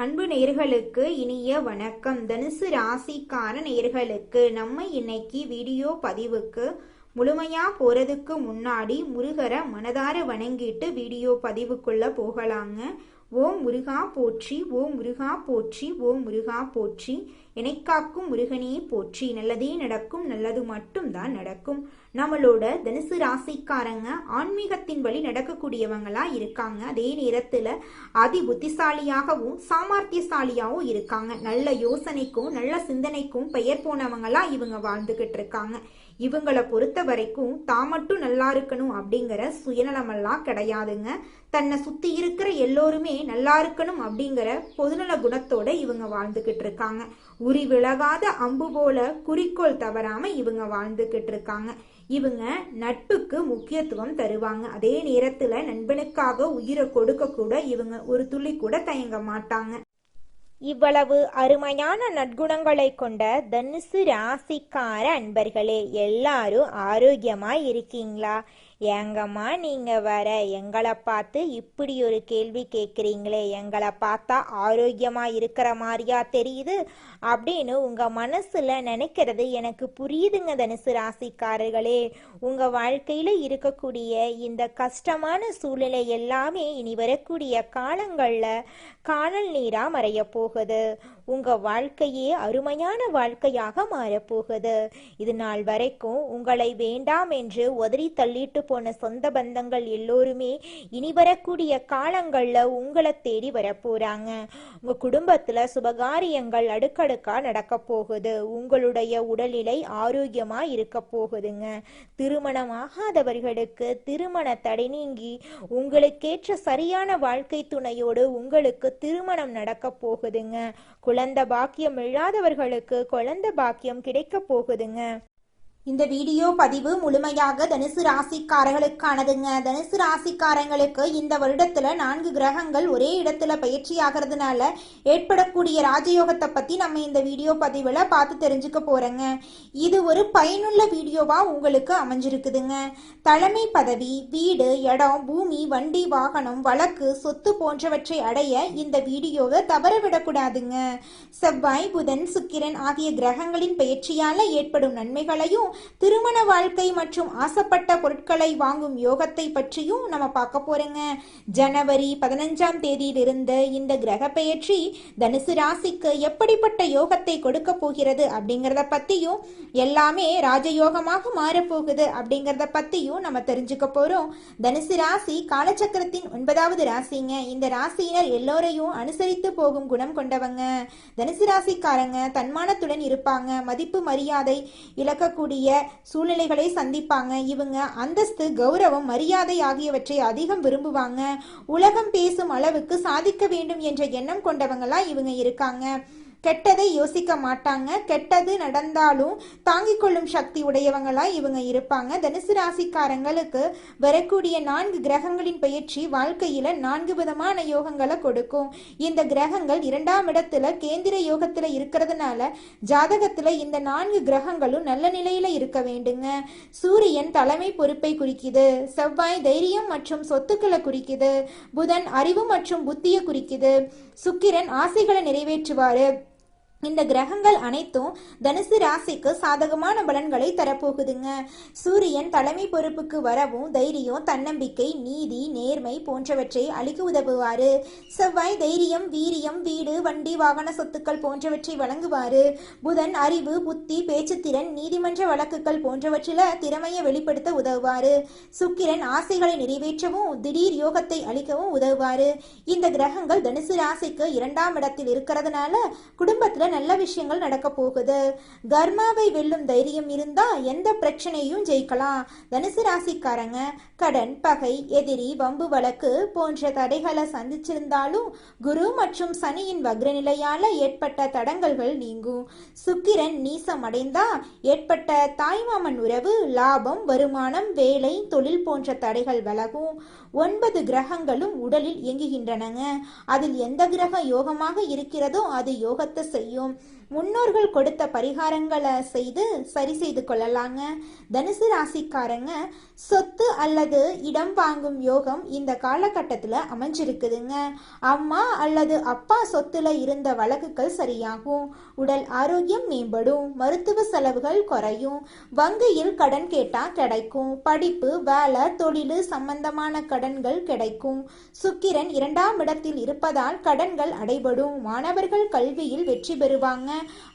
அன்பு நேயர்களுக்கு இனிய வணக்கம். தனுசு ராசிக்கார நேயர்களுக்கு நம்ம இன்னைக்கு வீடியோ பதிவுக்கு முழுமையா போறதுக்கு முன்னாடி முருகரை மனதார வணங்கிட்டு வீடியோ பதிவுக்குள்ள போகலாங்க. ஓம் முருகா போற்றி, ஓம் முருகா போற்றி, ஓம் முருகா போற்றி. எனைக்காக்கும் முருகனே போற்றி. நல்லதே நடக்கும், நல்லது மட்டும்தான் நடக்கும். நம்மளோட தனுசு ராசிக்காரங்க ஆன்மீகத்தின் வழி நடக்கக்கூடியவங்களா இருக்காங்க. அதே நேரத்துல அதி புத்திசாலியாகவும் சாமர்த்தியசாலியாகவும் இருக்காங்க. நல்ல யோசனைக்கும் நல்ல சிந்தனைக்கும் பெயர் போனவங்களா இவங்க வாழ்ந்துகிட்டு இருக்காங்க. இவங்களை பொறுத்த வரைக்கும் தான் மட்டும் நல்லா இருக்கணும் அப்படிங்கிற சுயநலமெல்லாம் கிடையாதுங்க. தன்னை சுத்தி இருக்கிற எல்லோருமே நல்லா இருக்கணும் அப்படிங்கிற பொதுநல குணத்தோட இவங்க வாழ்ந்துகிட்டு இருக்காங்க. உரி விலகாத அம்பு போல குறிக்கோள் தவறாம இவங்க வாழ்ந்துகிட்டு இருக்காங்க. இவங்க நட்புக்கு முக்கியத்துவம் தருவாங்க. அதே நேரத்துல நண்பனுக்காக உயிரை கொடுக்க கூட இவங்க ஒரு துளி கூட தயங்க மாட்டாங்க. இவ்வளவு அருமையான நற்குணங்களை கொண்ட தனுசு ராசிக்கார அன்பர்களே, எல்லாரும் ஆரோக்கியமாய் இருக்கீங்களா? ஏங்கம்மா நீங்க வர எங்களை பார்த்து இப்படி ஒரு கேள்வி கேட்குறீங்களே, எங்களை பார்த்தா ஆரோக்கியமா இருக்கிற மாதிரியா தெரியுது அப்படின்னு உங்க மனசுல நினைக்கிறது எனக்கு புரியுதுங்க. தனுசு ராசிக்காரர்களே, உங்க வாழ்க்கையில இருக்கக்கூடிய இந்த கஷ்டமான சூழ்நிலை எல்லாமே இனி வரக்கூடிய காலங்கள்ல காணல் நீரா மறைய போகுது. உங்க வாழ்க்கையே அருமையான வாழ்க்கையாக மாறப்போகுது. இது நாள் வரைக்கும் உங்களை வேண்டாம் என்று உதறி தள்ளிட்டு போன சொந்த பந்தங்கள் எல்லோருமே இனி வரக்கூடிய காலங்கள்ல உங்களை தேடி வரப்போறாங்க. உங்க குடும்பத்துல சுபகாரியங்கள் அடுக்கடுக்கா நடக்க போகுது. உங்களுடைய உடல்நிலை ஆரோக்கியமா இருக்க போகுதுங்க. திருமணமாகாதவர்களுக்கு திருமண தடை நீங்கி உங்களுக்கேற்ற சரியான வாழ்க்கை துணையோடு உங்களுக்கு திருமணம் நடக்க போகுதுங்க. குழந்தை பாக்கியம் இல்லாதவர்களுக்கு குழந்தை பாக்கியம் கிடைக்க போகுதுங்க. இந்த வீடியோ பதிவு முழுமையாக தனுசு ராசிக்காரர்களுக்கானதுங்க. தனுசு ராசிக்காரங்களுக்கு இந்த வருடத்துல 4 கிரகங்கள் ஒரே இடத்துல பயிற்சி ஆகிறதுனால ஏற்படக்கூடிய ராஜயோகத்தை பத்தி நம்ம இந்த வீடியோ பதிவுல பார்த்து தெரிஞ்சுக்க போறோங்க. இது ஒரு பயனுள்ள வீடியோவா உங்களுக்கு அமைஞ்சிருக்குதுங்க. தலைமை பதவி, வீடு, இடம், பூமி, வண்டி, வாகனம், வழக்கு, சொத்து போன்றவற்றை அடைய இந்த வீடியோவை தவறவிடக்கூடாதுங்க. செவ்வாய், புதன், சுக்கிரன் ஆகிய கிரகங்களின் பயிற்சியால ஏற்படும் நன்மைகளையும் திருமண வாழ்க்கை மற்றும் ஆசைப்பட்ட பொருட்களை வாங்கும் யோகத்தை பற்றியும் நம்ம பார்க்க போறோங்க. ஜனவரி 15ஆம் தேதியிலிருந்து இந்த கிரக பெயர்ச்சி தனுசு ராசிக்கு எப்படிப்பட்ட யோகத்தை கொடுக்க போகிறது அப்படிங்கிறத பத்தியும், எல்லாமே ராஜயோகமாக மாறப்போகுது அப்படிங்கிறத பத்தியும் நம்ம தெரிஞ்சுக்க போறோம். தனுசு ராசி காலச்சக்கரத்தின் 9வது ராசிங்க. இந்த ராசியினர் எல்லோரையும் அனுசரித்து போகும் குணம் கொண்டவங்க. தனுசு ராசிக்காரங்க தன்மானத்துடன் இருப்பாங்க. மதிப்பு மரியாதை இழக்கக்கூடிய சூழ்நிலைகளை சந்திப்பாங்க. இவங்க அந்தஸ்து, கௌரவம், மரியாதை ஆகியவற்றை அதிகம் விரும்புவாங்க. உலகம் பேசும் அளவுக்கு சாதிக்க வேண்டும் என்ற எண்ணம் கொண்டவங்களா இவங்க இருக்காங்க. கெட்டதை யோசிக்க மாட்டாங்க. கெட்டது நடந்தாலும் தாங்கிக் கொள்ளும் சக்தி உடையவங்களா இவங்க இருப்பாங்க. தனுசு ராசிக்காரங்களுக்கு வரக்கூடிய 4 கிரகங்களின் பயிற்சி வாழ்க்கையில 4 விதமான யோகங்களை கொடுக்கும். இந்த கிரகங்கள் 2ஆம் இடத்துல கேந்திர யோகத்துல இருக்கிறதுனால ஜாதகத்துல இந்த 4 கிரகங்களும் நல்ல நிலையில இருக்க வேண்டுங்க. சூரியன் தலைமை பொறுப்பை குறிக்குது. செவ்வாய் தைரியம் மற்றும் சொத்துக்களை குறிக்குது. புதன் அறிவு மற்றும் புத்தியை குறிக்குது. சுக்கிரன் ஆசைகளை நிறைவேற்றுவாரு. இந்த கிரகங்கள் அனைத்தும் தனுசு ராசிக்கு சாதகமான பலன்களை தரப்போகுதுங்க. சூரியன் தலைமை பொறுப்புக்கு வரவும் தைரியம், தன்னம்பிக்கை, நீதி, நேர்மை போன்றவற்றை அளிக்க உதவுவாரு. செவ்வாய் தைரியம், வீரியம், வீடு, வண்டி, வாகன சொத்துக்கள் போன்றவற்றை வழங்குவாரு. புதன் அறிவு, புத்தி, பேச்சுத்திறன், நீதிமன்ற வழக்குகள் போன்றவற்றில திறமையை வெளிப்படுத்த உதவுவாரு. சுக்கிரன் ஆசைகளை நிறைவேற்றவும் திடீர் யோகத்தை அளிக்கவும் உதவுவாரு. இந்த கிரகங்கள் தனுசு ராசிக்கு 2ஆம் இடத்தில் இருக்கிறதுனால குடும்பத்துல நல்ல விஷயங்கள் நடக்க போகுது. கர்மாவை வெல்லும் தைரியம் இருந்தா எந்த பிரச்சனையும் ஜெயிக்கலாம். தனுசு ராசிக்காரங்க கடன், பகை, எதிரி, வம்பு வழக்கு போன்ற தடைகளை சந்திச்சிருந்தாலும் குரு மற்றும் சனியின் வக்ரநிலையால ஏற்பட்ட தடங்கல்கள் நீங்கும். சுக்கிரன் நீசம் அடைந்தா ஏற்பட்ட தாய்மாமன் உறவு, லாபம், வருமானம், வேலை, தொழில் போன்ற தடைகள் விலகும். 9 கிரகங்களும் உடலில் இயங்குகின்றனங்க. அதில் எந்த கிரகம் யோகமாக இருக்கிறதோ அது யோகத்தை செய்யும். முன்னோர்கள் கொடுத்த பரிகாரங்களை சரி செய்து கொள்ளலாங்க. தனுசு ராசிக்காரங்க சொத்து அல்லது இடம் வாங்கும் யோகம் இந்த காலகட்டத்தில் அமைஞ்சிருக்குதுங்க. அம்மா அல்லது அப்பா சொத்துல இருந்த வழக்குகள் சரியாகும். உடல் ஆரோக்கியம் மேம்படும். மருத்துவ செலவுகள் குறையும். வங்கியில் கடன் கேட்டா கிடைக்கும். படிப்பு, வேலை, தொழில் சம்பந்தமான கடன்கள் கிடைக்கும். சுக்கிரன் 2ஆம் இடத்தில் இருப்பதால் கடன்கள் அடைபடும். மாணவர்கள் கல்வியில் வெற்றி பெறுவாங்க.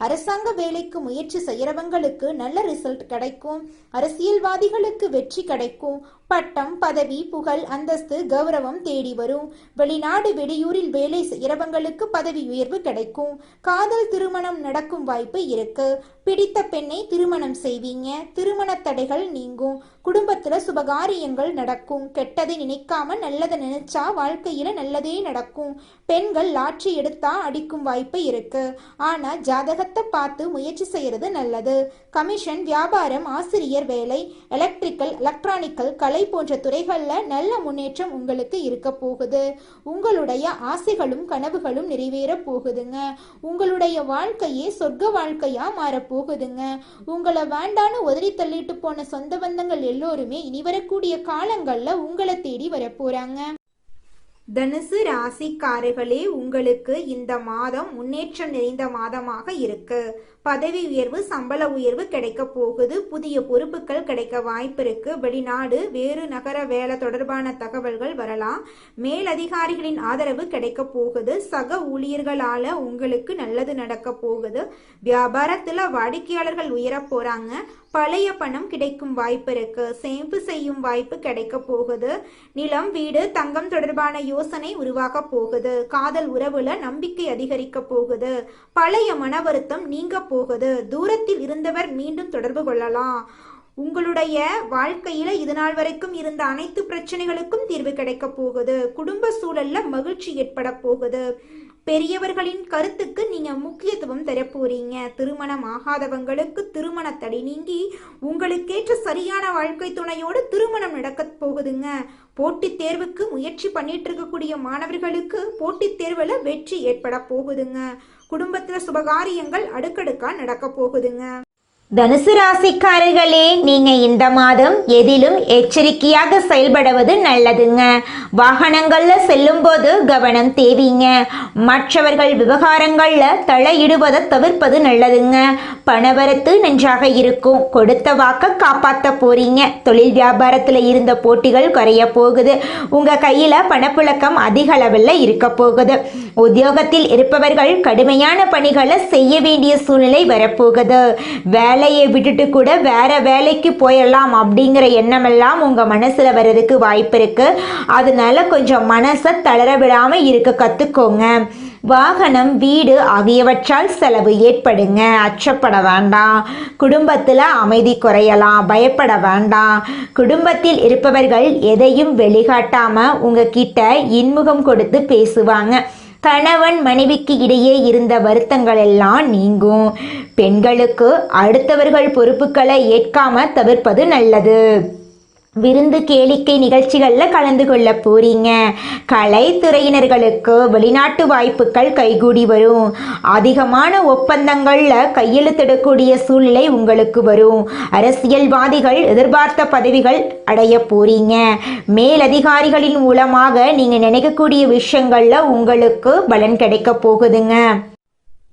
அரசாங்க வேலைக்கு முயற்சி செய்யறவங்களுக்கு நல்ல ரிசல்ட் கிடைக்கும். அரசியல்வாதிகளுக்கு வெற்றி கிடைக்கும். பட்டம், பதவி, புகழ், அந்தஸ்து, கௌரவம் தேடி வரும். வெளிநாடு, வெளியூரில் வேலை செய்யறவங்களுக்கு பதவி உயர்வு கிடைக்கும். காதல் திருமணம் நடக்கும் வாய்ப்பு இருக்கு. பிடித்த பெண்ணை திருமணம் செய்வீங்க. திருமண தடைகள் நீங்கும். குடும்பத்துல சுபகாரியங்கள் நடக்கும். கெட்டதை நினைக்காம நல்லதை நினைச்சா வாழ்க்கையில நல்லதே நடக்கும். பெண்கள் லாட்ரி எடுத்தா அடிக்கும் வாய்ப்பு இருக்கு. ஆனா ஜாதகத்தை பார்த்து முயற்சி செய்யறது நல்லது. கமிஷன், வியாபாரம், ஆசிரியர் வேலை, எலக்ட்ரிக்கல், எலக்ட்ரானிக்கல், கலை போன்ற துறைகள்ல நல்ல முன்னேற்றம் உங்களுக்கு இருக்க போகுது. உங்களுடைய ஆசைகளும் கனவுகளும் நிறைவேற போகுதுங்க. உங்களுடைய வாழ்க்கையே சொர்க்க வாழ்க்கையா மாறப்போகுதுங்க. உங்களை வேண்டான்னு உதறி தள்ளிட்டு போன சொந்த பந்தங்கள் எல்லோருமே இனி வரக்கூடிய காலங்கள்ல உங்களை தேடி வரப்போறாங்க. தனுசு ராசிக்காரர்களே, உங்களுக்கு இந்த மாதம் முன்னேற்றம் நிறைந்த மாதமாக இருக்கு. பதவி உயர்வு, சம்பள உயர்வு கிடைக்க போகுது. புதிய பொறுப்புகள் கிடைக்க வாய்ப்பு இருக்கு. வெளிநாடு, வேறு நகர வேலை தொடர்பான தகவல்கள் வரலாம். மேலதிகாரிகளின் ஆதரவு கிடைக்க போகுது. சக ஊழியர்களால உங்களுக்கு நல்லது நடக்க போகுது. வியாபாரத்துல வாடிக்கையாளர்கள் உயர போறாங்க. பழைய பணம் கிடைக்கும் வாய்ப்பு இருக்கு. சேமிப்பு செய்யும் வாய்ப்பு கிடைக்க போகுது. நிலம், வீடு, தங்கம் தொடர்பான யோசனை உருவாக போகுது. காதல் உறவுல நம்பிக்கை அதிகரிக்க போகுது. பழைய மன வருத்தம் நீங்க போகுது. தூரத்தில் இருந்தவர் மீண்டும் தொடர்பு கொள்ளலாம். உங்களுடைய வாழ்க்கையில இதுநாள் வரைக்கும் இருந்த அனைத்து பிரச்சனைகளுக்கும் தீர்வு கிடைக்க போகுது. குடும்ப சூழல்ல மகிழ்ச்சி ஏற்பட போகுது. பெரியவர்களின் கருத்துக்கு நீங்க முக்கியத்துவம் தர போறீங்க. திருமணம் ஆகாதவங்களுக்கு திருமண தடை நீங்கி உங்களுக்கேற்ற சரியான வாழ்க்கை துணையோடு திருமணம் நடக்க போகுதுங்க. போட்டித் தேர்வுக்கு முயற்சி பண்ணிட்டு இருக்கக்கூடிய மாணவர்களுக்கு போட்டித் தேர்வுல வெற்றி ஏற்பட போகுதுங்க. குடும்பத்துல சுபகாரியங்கள் அடுக்கடுக்கா நடக்க போகுதுங்க. தனுசு ராசிக்காரர்களே, நீங்க இந்த மாதம் எதிலும் எச்சரிக்கையாக செயல்படுவது நல்லதுங்க. வாகனங்கள்ல செல்லும் போது கவனம் தேவைங்க. மற்றவர்கள் விவகாரங்கள்ல தலையிடுவதை தவிர்ப்பது நல்லதுங்க. பணவரத்து நன்றாக இருக்கும். கொடுத்த வாக்க காப்பாற்ற போறீங்க. தொழில் வியாபாரத்துல இருந்த போட்டிகள் குறைய போகுது. உங்க கையில பணப்புழக்கம் அதிக அளவில் இருக்க போகுது. உத்தியோகத்தில் இருப்பவர்கள் கடுமையான பணிகளை செய்ய வேண்டிய சூழ்நிலை வரப்போகுது. வேலையை விட்டுட்டு கூட வேற வேலைக்கு போயிடலாம் அப்படிங்கிற எண்ணமெல்லாம் உங்க மனசுல வர்றதுக்கு வாய்ப்பு இருக்கு. அதனால கொஞ்சம் மனசை தளர விடாம இருக்க கத்துக்கோங்க. வாகனம், வீடு ஆகியவற்றால் செலவு ஏற்படுங்க. அச்சப்பட வேண்டாம். குடும்பத்தில் அமைதி குறையலாம். பயப்பட வேண்டாம். குடும்பத்தில் இருப்பவர்கள் எதையும் வெளிகாட்டாம உங்ககிட்ட இன்முகம் கொடுத்து பேசுவாங்க. கணவன் மனைவிக்கு இடையே இருந்த வருத்தங்கள் எல்லாம் நீங்கும். பெண்களுக்கு அடுத்தவர்கள் பொறுப்புகளை ஏற்காம தவிர்ப்பது நல்லது. விருந்து, கேளிக்கை நிகழ்ச்சிகளில் கலந்து கொள்ள போறீங்க. கலைத்துறையினர்களுக்கு வெளிநாட்டு வாய்ப்புகள் கைகூடி வரும். அதிகமான ஒப்பந்தங்களில் கையெழுத்திடக்கூடிய சூழ்நிலை உங்களுக்கு வரும். அரசியல்வாதிகள் எதிர்பார்த்த பதவிகள் அடைய போறீங்க. மேலதிகாரிகளின் மூலமாக நீங்கள் நினைக்கக்கூடிய விஷயங்கள்ல உங்களுக்கு பலன் கிடைக்க போகுதுங்க.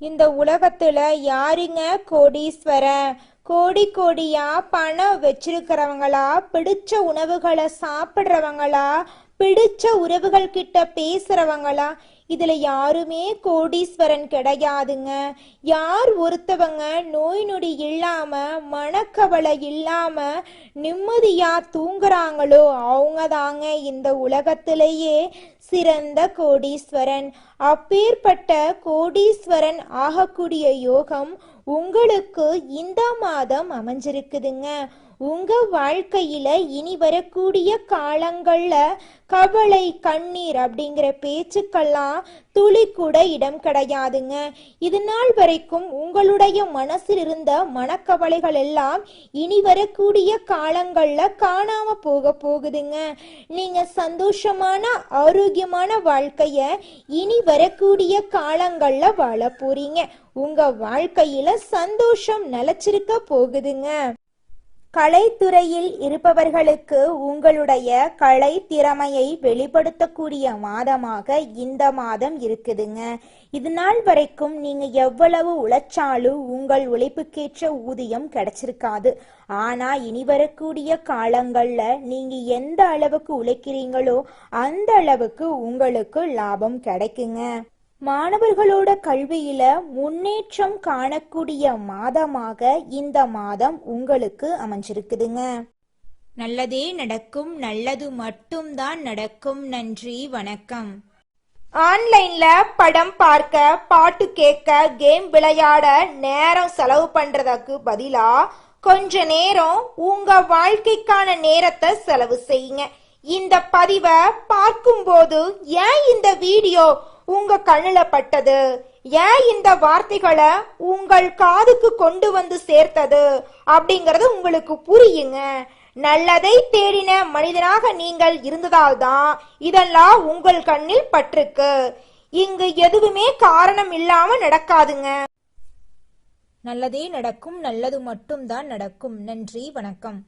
இந்த உலகத்துல யாருங்க கோடீஸ்வரன்? கோடியா பணம் வச்சிருக்கிறவங்களா? பிடிச்ச உணவுகளை சாப்பிட்றவங்களா? பிடிச்ச உறவுகள் கிட்ட பேசுறவங்களா? இதுல யாருமே கோடீஸ்வரன் கிடையாதுங்க. யார் ஒருத்தவங்க நோய் நொடி இல்லாம, மனக்கவலை இல்லாம நிம்மதியா தூங்குறாங்களோ அவங்க தாங்க இந்த உலகத்திலேயே சிறந்த கோடீஸ்வரன். அப்பேற்பட்ட கோடீஸ்வரன் ஆகக்கூடிய யோகம் உங்களுக்கு இந்த மாதம் அமைஞ்சிருக்குதுங்க. உங்க வாழ்க்கையில இனி வரக்கூடிய காலங்கள்ல கவலை கண்ணீர் அப்படிங்கிற பேச்சுக்கெல்லாம் துளி கூட இடம் கிடையாதுங்க. இது நாள் வரைக்கும் உங்களுடைய மனசில் இருந்த மனக்கவலைகள் எல்லாம் இனி வரக்கூடிய காலங்கள்ல காணாம போகுதுங்க. நீங்க சந்தோஷமான ஆரோக்கியமான வாழ்க்கைய இனி வரக்கூடிய காலங்கள்ல வாழ போறீங்க. உங்க வாழ்க்கையில சந்தோஷம் நிலைச்சிருக்க போகுதுங்க. கலைத்துறையில் இருப்பவர்களுக்கு உங்களுடைய கலை திறமையை வெளிப்படுத்தக்கூடிய மாதமாக இந்த மாதம் இருக்குதுங்க. இது நாள் வரைக்கும் நீங்க எவ்வளவு உழைச்சாலும் உங்கள் உழைப்புக்கேற்ற ஊதியம் கிடைச்சிருக்காது. ஆனா இனி வரக்கூடிய காலங்கள்ல நீங்க எந்த அளவுக்கு உழைக்கிறீங்களோ அந்த அளவுக்கு உங்களுக்கு லாபம் கிடைக்குங்க. மாணவர்களோட கல்வியில முன்னேற்றம் காணக்கூடிய மாதமாக இந்த மாதம் உங்களுக்கு அமைஞ்சிருக்குதுங்க. நல்லதே நடக்கும், நல்லது மட்டும்தான் நடக்கும். நன்றி, வணக்கம். ஆன்லைன்ல படம் பார்க்க, பாட்டு கேட்க, கேம் விளையாட நேரம் செலவு பண்றதுக்கு பதிலா கொஞ்ச நேரம் உங்க வாழ்க்கைக்கான நேரத்தை செலவு செய்யுங்க. இந்த பதிவை பார்க்கும்போது ஏன் இந்த வீடியோ உங்க கண்ணுல பட்டது, ஏன் இந்த வார்த்தைகளை உங்கள் காதுக்கு கொண்டு வந்து சேர்த்தது அப்படிங்கறது உங்களுக்கு புரியுங்க. நல்லதை தேடின மனிதனாக நீங்கள் இருந்ததால் தான் இதெல்லாம் உங்கள் கண்ணில் பட்டிருக்கு. இங்கு எதுவுமே காரணம் இல்லாம நடக்காதுங்க. நல்லதே நடக்கும், நல்லது மட்டும்தான் நடக்கும். நன்றி, வணக்கம்.